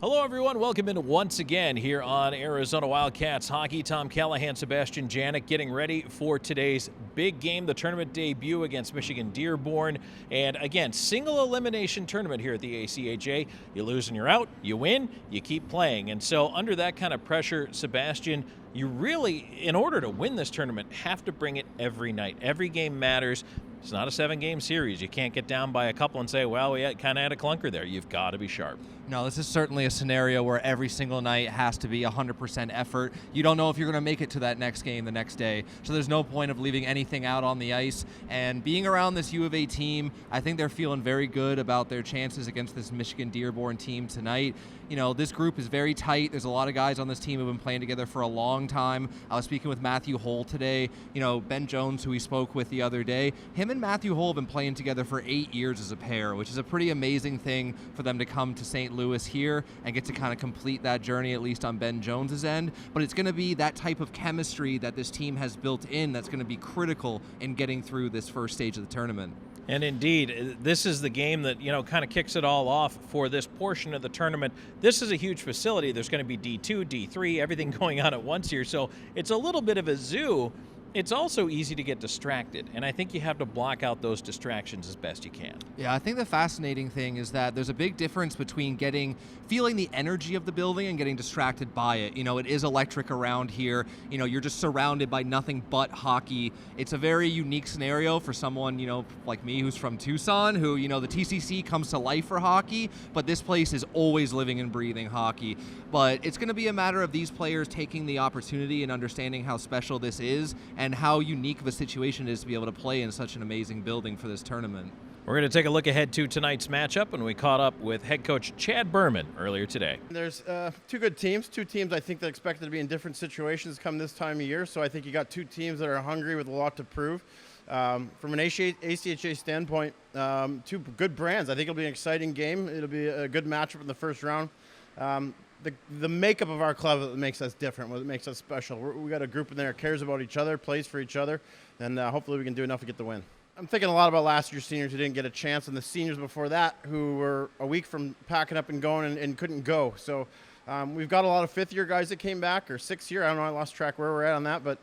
Hello, everyone. Welcome in once again here on Arizona Wildcats hockey. Tom Callahan, Sebastian Janik getting ready for today's big game, the tournament debut against Michigan-Dearborn. And again, single elimination tournament here at the ACHA. You lose and you're out. You win, you keep playing. And so under that kind of pressure, Sebastian, you really, in order to win this tournament, have to bring it every night. Every game matters. It's not a 7-game series. You can't get down by a couple and say, well, we kind of had a clunker there. You've got to be sharp. No, this is certainly a scenario where every single night has to be 100% effort. You don't know if you're going to make it to that next game the next day, so there's no point of leaving anything out on the ice. And being around this U of A team, I think they're feeling very good about their chances against this Michigan-Dearborn team tonight. You know, this group is very tight. There's a lot of guys on this team who have been playing together for a long time. I was speaking with Matthew Hull today. You know, Ben Jones, who we spoke with the other day, him and Matthew Hull have been playing together for 8 years as a pair, which is a pretty amazing thing for them to come to St. Louis here and get to kind of complete that journey, at least on Ben Jones's end. But it's going to be that type of chemistry that this team has built in that's going to be critical in getting through this first stage of the tournament. And indeed, this is the game that, you know, kind of kicks it all off for this portion of the tournament. This is a huge facility. There's going to be D2, D3, everything going on at once here. So it's a little bit of a zoo. It's also easy to get distracted, and I think you have to block out those distractions as best you can. Yeah, I think the fascinating thing is that there's a big difference between feeling the energy of the building and getting distracted by it. You know, it is electric around here. You know, you're just surrounded by nothing but hockey. It's a very unique scenario for someone, you know, like me who's from Tucson, who, you know, the TCC comes to life for hockey, but this place is always living and breathing hockey. But it's going to be a matter of these players taking the opportunity and understanding how special this is and how unique of a situation it is to be able to play in such an amazing building for this tournament. We're going to take a look ahead to tonight's matchup, and we caught up with head coach Chad Berman earlier today. There's two good teams, I think that expected to be in different situations come this time of year, so I think you got two teams that are hungry with a lot to prove. From an ACHA standpoint, two good brands. I think it'll be an exciting game. It'll be a good matchup in the first round. The makeup of our club makes us different, what makes us special. We got a group in there that cares about each other, plays for each other, and hopefully we can do enough to get the win. I'm thinking a lot about last year's seniors who didn't get a chance, and the seniors before that who were a week from packing up and going and couldn't go. So we've got a lot of fifth-year guys that came back, or sixth-year. I don't know, I lost track where we're at on that. But,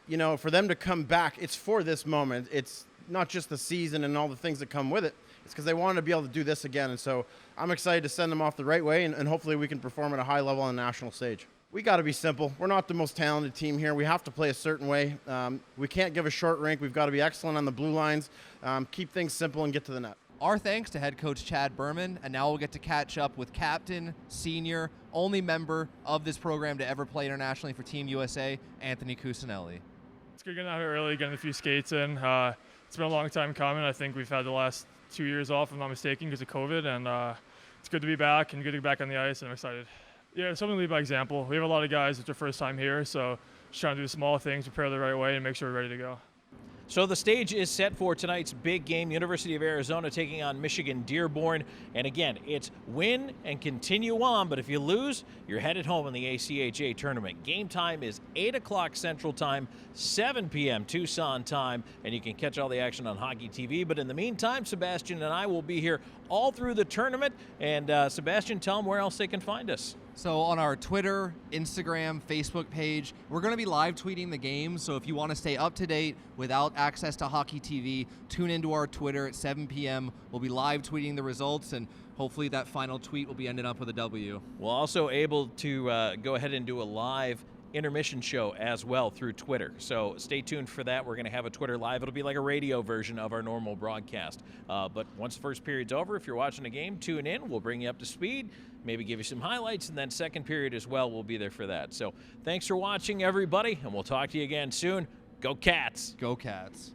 you know, for them to come back, it's for this moment. It's not just the season and all the things that come with it. It's because they wanted to be able to do this again. And so I'm excited to send them off the right way, and hopefully we can perform at a high level on the national stage. We got to be simple. We're not the most talented team here. We have to play a certain way. We can't give a short rink. We've got to be excellent on the blue lines, keep things simple, and get to the net. Our thanks to head coach Chad Berman, and now we'll get to catch up with captain, senior, only member of this program to ever play internationally for Team USA, Anthony Cusinelli. It's good getting out here early, getting a few skates in. It's been a long time coming. I think we've had the last 2 years off, if I'm not mistaken, because of COVID, and it's good to be back and good to be back on the ice, and I'm excited. Yeah, something to lead by example. We have a lot of guys, it's their first time here, so just trying to do the small things, prepare the right way, and make sure we're ready to go. So the stage is set for tonight's big game, University of Arizona taking on Michigan-Dearborn. And again, it's win and continue on, but if you lose, you're headed home in the ACHA tournament. Game time is 8 o'clock Central Time, 7 p.m. Tucson time, and you can catch all the action on Hockey TV. But in the meantime, Sebastian and I will be here all through the tournament. And Sebastian, tell them where else they can find us. So on our Twitter, Instagram, Facebook page, we're going to be live tweeting the game. So if you want to stay up to date without access to Hockey TV, tune into our Twitter at 7 p.m. We'll be live tweeting the results, and hopefully that final tweet will be ending up with a W. We're also able to go ahead and do a live intermission show as well through Twitter. So stay tuned for that. We're going to have a Twitter Live. It'll be like a radio version of our normal broadcast. But once the first period's over, if you're watching the game, tune in. We'll bring you up to speed, maybe give you some highlights, and then second period as well, we'll be there for that. So thanks for watching, everybody, and we'll talk to you again soon. Go Cats! Go Cats!